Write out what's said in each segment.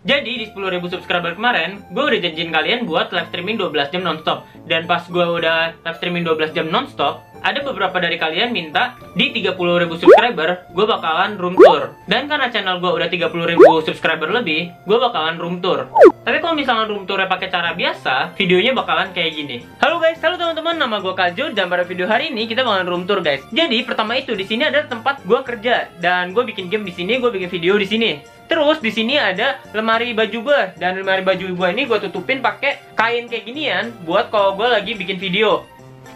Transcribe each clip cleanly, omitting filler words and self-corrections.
Jadi di 10.000 subscriber kemarin, gue udah janjiin kalian buat live streaming 12 jam nonstop. Dan pas gue udah live streaming 12 jam nonstop, ada beberapa dari kalian minta di 30.000 subscriber, gue bakalan room tour. Dan karena channel gue udah 30.000 subscriber lebih, gue bakalan room tour. Tapi kalau misalnya room tournya pakai cara biasa, videonya bakalan kayak gini. Halo guys, halo teman-teman, nama gue Kaju dan pada video hari ini kita bakalan room tour guys. Jadi pertama itu di sini ada tempat gue kerja dan gue bikin game di sini, gue bikin video di sini. Terus di sini ada lemari baju gue dan lemari baju gue ini gue tutupin pakai kain kayak ginian buat kalau gue lagi bikin video.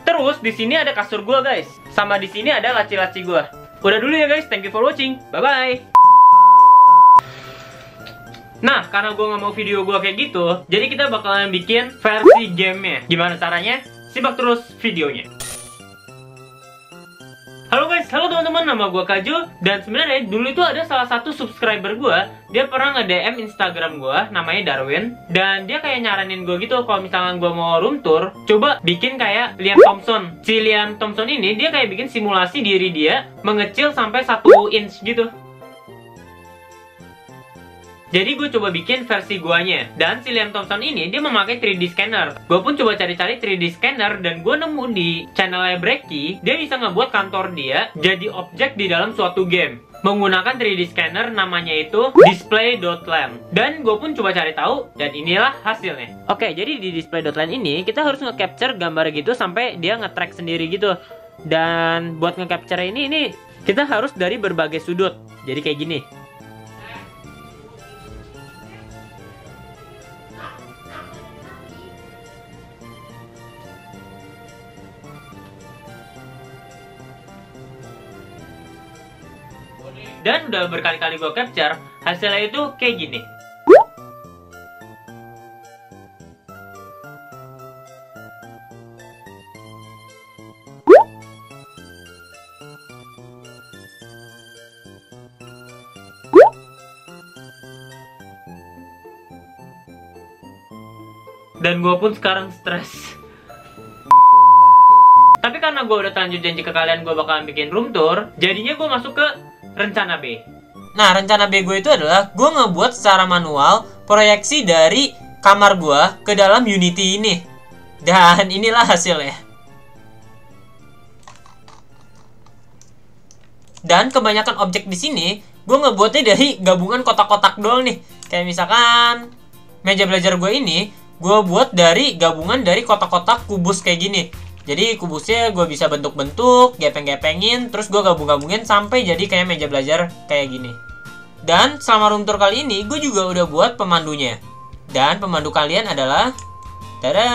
Terus di sini ada kasur gue guys, sama di sini ada laci-laci gue. Udah dulu ya guys, thank you for watching, bye bye. Nah, karena gue nggak mau video gue kayak gitu, jadi kita bakalan bikin versi gamenya. Gimana caranya? Simak terus videonya. Halo guys, halo teman-teman, nama gue Kaju. Dan sebenarnya dulu itu ada salah satu subscriber gue, dia pernah nge-DM Instagram gue, namanya Darwin. Dan dia kayak nyaranin gue gitu, kalau misalnya gue mau room tour, coba bikin kayak Liam Thompson. Si Liam Thompson ini, dia kayak bikin simulasi diri dia mengecil sampai 1 inch gitu. Jadi gue coba bikin versi guanya. Dan si Liam Thompson ini dia memakai 3D scanner. Gue pun coba cari-cari 3D scanner dan gue nemu di channelnya Brecky, dia bisa ngebuat kantor dia jadi objek di dalam suatu game menggunakan 3D scanner, namanya itu display.lamp. Dan gue pun coba cari tahu dan inilah hasilnya. Oke, jadi di display.lamp ini kita harus nge-capture gambar gitu sampai dia nge-track sendiri gitu. Dan buat nge-capture ini kita harus dari berbagai sudut. Jadi kayak gini. Dan udah berkali-kali gue capture, hasilnya itu kayak gini. Dan gue pun sekarang stres. Tapi karena gue udah terlanjur janji ke kalian gue bakalan bikin room tour, jadinya gue masuk ke rencana B. Nah, rencana B gue itu adalah gue ngebuat secara manual proyeksi dari kamar gue ke dalam Unity ini. Dan inilah hasilnya. Dan kebanyakan objek di sini gue ngebuatnya dari gabungan kotak-kotak doang nih. Kayak misalkan meja belajar gue ini gue buat dari gabungan dari kotak-kotak kubus kayak gini. Jadi kubusnya gue bisa bentuk-bentuk, gepeng-gepengin, terus gue gabung-gabungin sampai jadi kayak meja belajar kayak gini. Dan selama room tour kali ini, gue juga udah buat pemandunya. Dan pemandu kalian adalah, tada,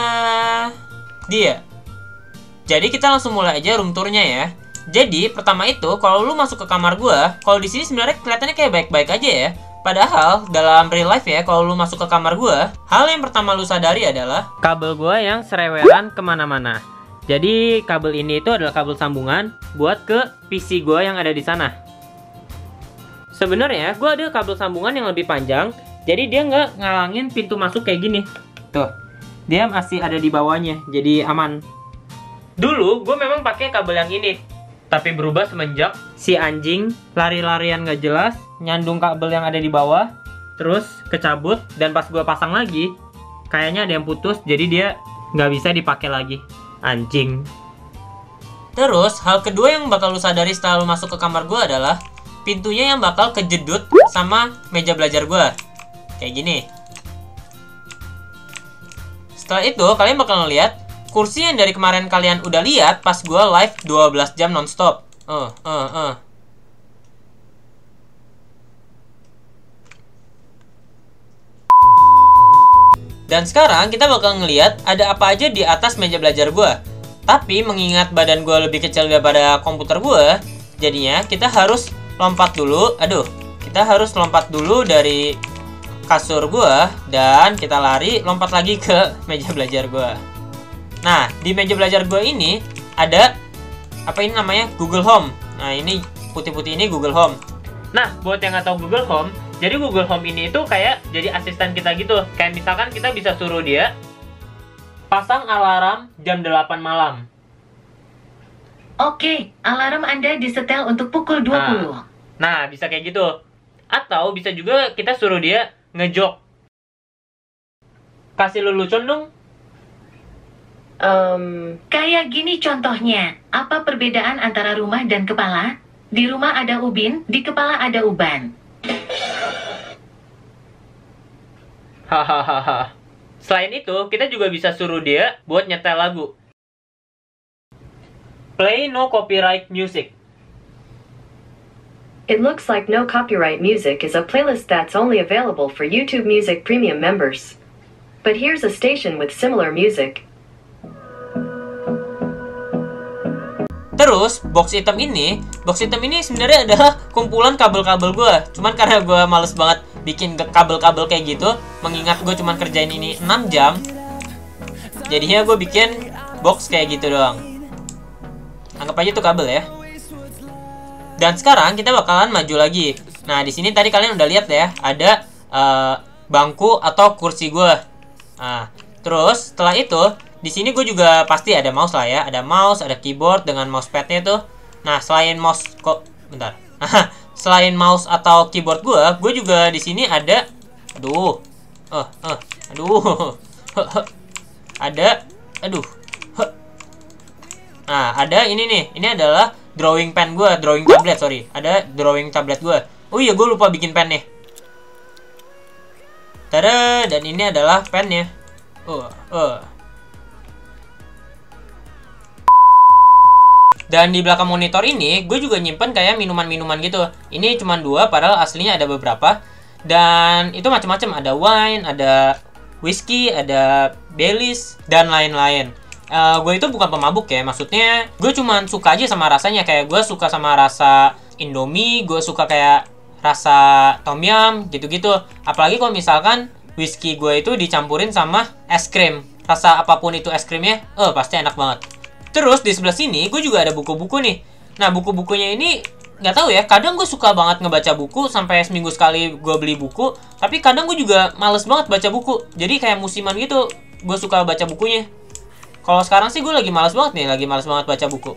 dia. Jadi kita langsung mulai aja room tournya ya. Jadi pertama itu, kalau lu masuk ke kamar gue, kalau di sini sebenarnya kelihatannya kayak baik-baik aja ya. Padahal dalam real life ya, kalau lu masuk ke kamar gue, hal yang pertama lu sadari adalah kabel gue yang sereweran kemana-mana. Jadi kabel ini itu adalah kabel sambungan buat ke PC gue yang ada di sana. Sebenarnya gue ada kabel sambungan yang lebih panjang, jadi dia nggak ngalangin pintu masuk kayak gini. Tuh, dia masih ada di bawahnya, jadi aman. Dulu gue memang pakai kabel yang ini, tapi berubah semenjak si anjing lari-larian nggak jelas, nyandung kabel yang ada di bawah, terus kecabut, dan pas gue pasang lagi, kayaknya ada yang putus, jadi dia nggak bisa dipakai lagi. Anjing. Terus hal kedua yang bakal lu sadari setelah lu masuk ke kamar gue adalah pintunya yang bakal kejedut sama meja belajar gue kayak gini. Setelah itu kalian bakal ngeliat kursi yang dari kemarin kalian udah lihat pas gue live 12 jam nonstop. Dan sekarang kita bakal ngeliat ada apa aja di atas meja belajar gue. Tapi mengingat badan gue lebih kecil daripada komputer gue, jadinya kita harus lompat dulu. Kita harus lompat dulu dari kasur gue dan kita lari lompat lagi ke meja belajar gue. Nah, di meja belajar gue ini ada apa ini namanya? Google Home. Nah, ini putih-putih ini Google Home. Nah, buat yang nggak tahu Google Home, jadi Google Home ini itu kayak jadi asisten kita gitu. Kayak misalkan kita bisa suruh dia pasang alarm jam 8 malam. Oke, alarm Anda disetel untuk pukul 20. Nah, bisa kayak gitu. Atau bisa juga kita suruh dia ngejok. Kasih lelucon dong. Kayak gini contohnya. Apa perbedaan antara rumah dan kepala? Di rumah ada ubin, di kepala ada uban. Hahaha. Selain itu, kita juga bisa suruh dia buat nyetel lagu. Play no copyright music. It looks like No Copyright Music is a playlist that's only available for YouTube Music Premium members. But here's a station with similar music. Terus, box item ini sebenarnya adalah kumpulan kabel-kabel gue. Cuman karena gue males banget bikin kabel-kabel kayak gitu, mengingat gue cuman kerjain ini 6 jam, jadinya gue bikin box kayak gitu doang. Anggap aja itu kabel ya. Dan sekarang kita bakalan maju lagi. Nah, di sini tadi kalian udah lihat ya, ada bangku atau kursi gue. Nah, terus setelah itu di sini gue juga pasti ada mouse lah ya, ada mouse, ada keyboard dengan mousepadnya tuh. Nah, selain mouse bentar. Selain mouse atau keyboard gue juga di sini ada, Nah, ada ini nih. Ini adalah drawing pen gue, drawing tablet, sorry. Ada drawing tablet gue. Oh iya, gue lupa bikin pen nih. Tada, dan ini adalah pennya. Dan di belakang monitor ini, gue juga nyimpen kayak minuman-minuman gitu. Ini cuma 2, padahal aslinya ada beberapa. Dan itu macam-macam. Ada wine, ada whiskey, ada Baileys, dan lain-lain. Gue itu bukan pemabuk ya. Maksudnya, gue cuma suka aja sama rasanya. Kayak gue suka sama rasa Indomie, gue suka kayak rasa Tom Yum, gitu-gitu. Apalagi kalau misalkan whiskey gue itu dicampurin sama es krim. Rasa apapun itu es krimnya, pasti enak banget. Terus di sebelah sini gue juga ada buku-buku nih. Nah, buku-bukunya ini nggak tahu ya. Kadang gue suka banget ngebaca buku, sampai seminggu sekali gue beli buku. Tapi kadang gue juga males banget baca buku. Jadi kayak musiman gitu, gue suka baca bukunya. Kalau sekarang sih gue lagi males banget nih, lagi males banget baca buku.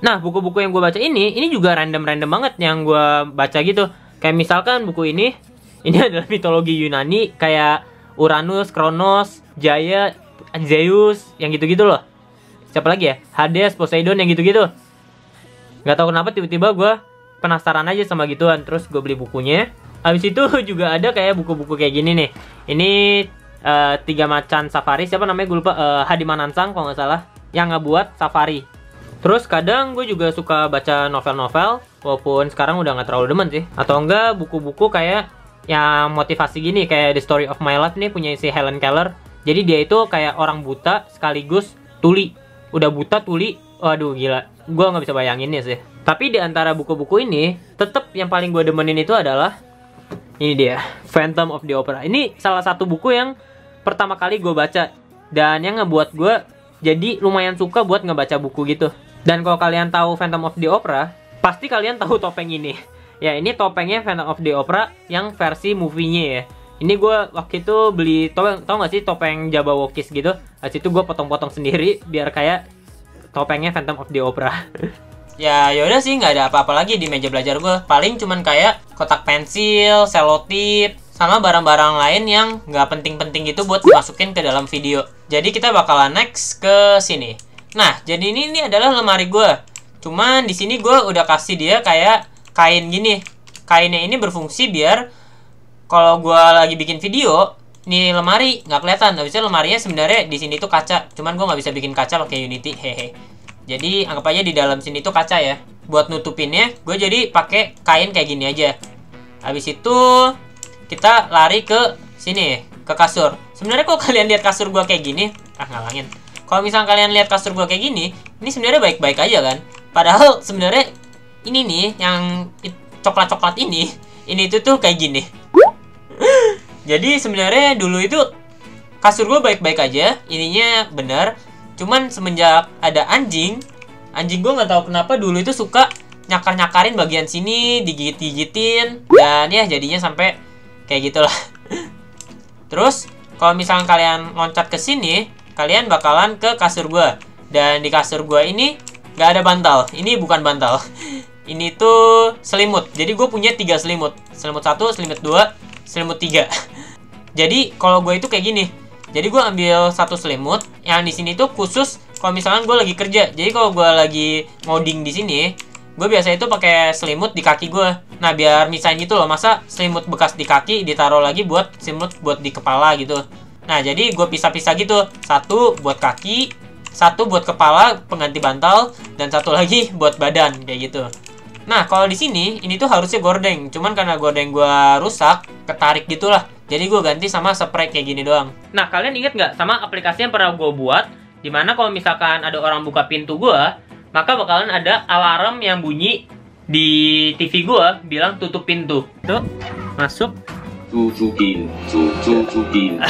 Nah, buku-buku yang gue baca ini juga random-random banget yang gue baca gitu. Kayak misalkan buku ini adalah mitologi Yunani, kayak Uranus, Kronos, Jaya, Zeus, yang gitu-gitu loh. Siapa lagi ya? Hades, Poseidon, yang gitu-gitu. Gak tahu kenapa tiba-tiba gue penasaran aja sama gituan. Terus gue beli bukunya. Habis itu juga ada kayak buku-buku kayak gini nih. Ini 3 Macan Safari. Siapa namanya? Gue lupa. Hadi Manansang kalau nggak salah. Yang ngebuat Safari. Terus kadang gue juga suka baca novel-novel. Walaupun sekarang udah nggak terlalu demen sih. Atau enggak buku-buku kayak yang motivasi gini. Kayak The Story of My Life nih punya si Helen Keller. Jadi dia itu kayak orang buta sekaligus tuli. Udah buta tuli, waduh gila. Gue nggak bisa bayanginnya sih. Tapi di antara buku-buku ini, tetap yang paling gue demenin itu adalah ini dia, Phantom of the Opera. Ini salah satu buku yang pertama kali gue baca dan yang ngebuat gue jadi lumayan suka buat ngebaca buku gitu. Dan kalau kalian tahu Phantom of the Opera, pasti kalian tahu topeng ini. Ya, ini topengnya Phantom of the Opera yang versi movie-nya ya. Ini gue waktu itu beli topeng, tau gak sih topeng Jabberwocky gitu. Habis itu gue potong-potong sendiri biar kayak topengnya Phantom of the Opera. Ya yaudah sih, nggak ada apa-apa lagi di meja belajar gue. Paling cuman kayak kotak pensil, selotip, sama barang-barang lain yang nggak penting-penting gitu buat dimasukin ke dalam video. Jadi kita bakalan next ke sini. Nah, jadi ini adalah lemari gue. Cuman di sini gue udah kasih dia kayak kain gini. Kainnya ini berfungsi biar kalau gue lagi bikin video, nih lemari nggak kelihatan. Habisnya lemarinya sebenarnya di sini tuh kaca. Cuman gue nggak bisa bikin kaca pakai Unity, hehe. Jadi anggap aja di dalam sini tuh kaca ya. Buat nutupinnya, gue jadi pakai kain kayak gini aja. Habis itu kita lari ke sini, ke kasur. Sebenarnya kalau kalian lihat kasur gue kayak gini, ngalangin. Kalau misalnya kalian lihat kasur gue kayak gini, ini sebenarnya baik-baik aja kan. Padahal sebenarnya ini nih yang coklat-coklat ini tuh kayak gini. Jadi sebenarnya dulu itu kasur gue baik-baik aja, ininya bener. Cuman semenjak ada anjing gue nggak tahu kenapa dulu itu suka nyakar-nyakarin bagian sini, digigit-gigitin, dan ya jadinya sampai kayak gitulah. Terus kalau misalnya kalian loncat ke sini, kalian bakalan ke kasur gue. Dan di kasur gue ini nggak ada bantal. Ini bukan bantal. Ini tuh selimut. Jadi gue punya 3 selimut. Selimut 1, selimut 2, selimut 3. Jadi kalau gue itu kayak gini. Jadi gue ambil satu selimut yang di sini tuh khusus kalau misalkan gue lagi kerja. Jadi kalau gue lagi ngoding di sini, gue biasa itu pakai selimut di kaki gue. Nah, biar misahin gitu loh. Masa selimut bekas di kaki ditaruh lagi buat selimut buat di kepala gitu. Nah, jadi gue pisah-pisah gitu. Satu buat kaki, satu buat kepala pengganti bantal, dan satu lagi buat badan kayak gitu. Nah, kalau di sini ini tuh harusnya gordeng. Cuman karena gordeng gue rusak, ketarik gitulah. Jadi gue ganti sama spray kayak gini doang. Nah, kalian inget nggak sama aplikasi yang pernah gue buat? Dimana kalau misalkan ada orang buka pintu gue, maka bakalan ada alarm yang bunyi di TV gue bilang tutup pintu. Tuh, masuk. Tutup pintu, tutup pintu.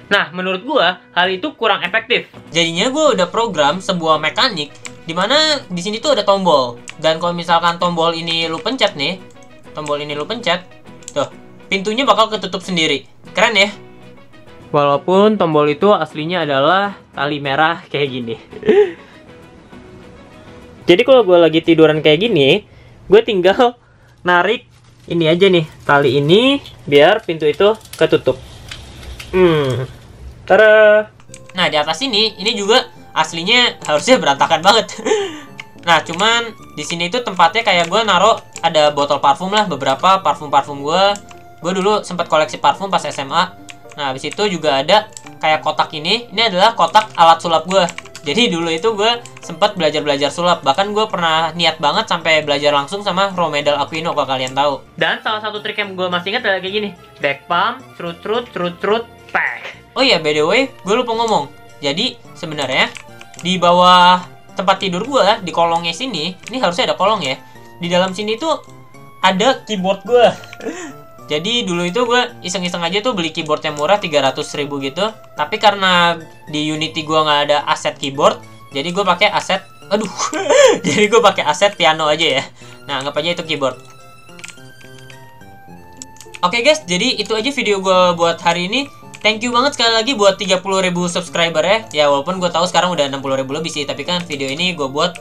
Nah, menurut gue hal itu kurang efektif. Jadinya gue udah program sebuah mekanik dimana di sini tuh ada tombol. Dan kalau misalkan tombol ini lu pencet nih, tuh, pintunya bakal ketutup sendiri. Keren ya? Walaupun tombol itu aslinya adalah tali merah kayak gini. Jadi kalau gue lagi tiduran kayak gini, gue tinggal narik ini aja nih, tali ini, biar pintu itu ketutup. Tada! Nah, di atas ini juga aslinya harusnya berantakan banget. Nah, cuman di sini itu tempatnya kayak gue naruh ada botol parfum lah, beberapa parfum gue. Gue dulu sempat koleksi parfum pas SMA. Nah, habis itu juga ada kayak kotak ini. Ini adalah kotak alat sulap gue. Jadi dulu itu gue sempat belajar sulap. Bahkan gue pernah niat banget sampai belajar langsung sama Romedal Aquino kalau kalian tahu. Dan salah satu trik yang gue masih ingat adalah kayak gini. Back palm, trut, pack. Oh iya, by the way, gue lupa ngomong. Jadi sebenarnya di bawah tempat tidur gue, di kolongnya sini, ini harusnya ada kolong ya. Di dalam sini tuh ada keyboard gue. Jadi dulu itu gue iseng-iseng aja tuh beli keyboard yang murah 300.000 gitu. Tapi karena di Unity gue nggak ada aset keyboard, jadi gue pakai aset, jadi gue pakai aset piano aja ya. Nah, anggap aja itu keyboard. Oke guys, jadi itu aja video gue buat hari ini. Thank you banget sekali lagi buat 30.000 subscriber ya. Ya walaupun gue tahu sekarang udah 60.000 lebih sih, tapi kan video ini gue buat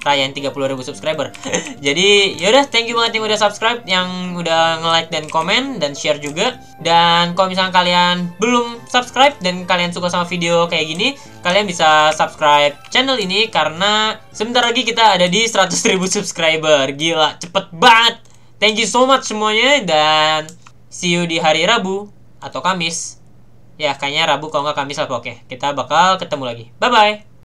rayain 30.000 subscriber. Jadi yaudah, thank you banget yang udah subscribe, yang udah nge-like dan komen dan share juga. Dan kalau misalnya kalian belum subscribe dan kalian suka sama video kayak gini, kalian bisa subscribe channel ini karena sebentar lagi kita ada di 100.000 subscriber. Gila, cepet banget. Thank you so much semuanya, dan see you di hari Rabu atau Kamis. Ya, kayaknya Rabu, kalau nggak Kamis lah. Oke, kita bakal ketemu lagi. Bye-bye.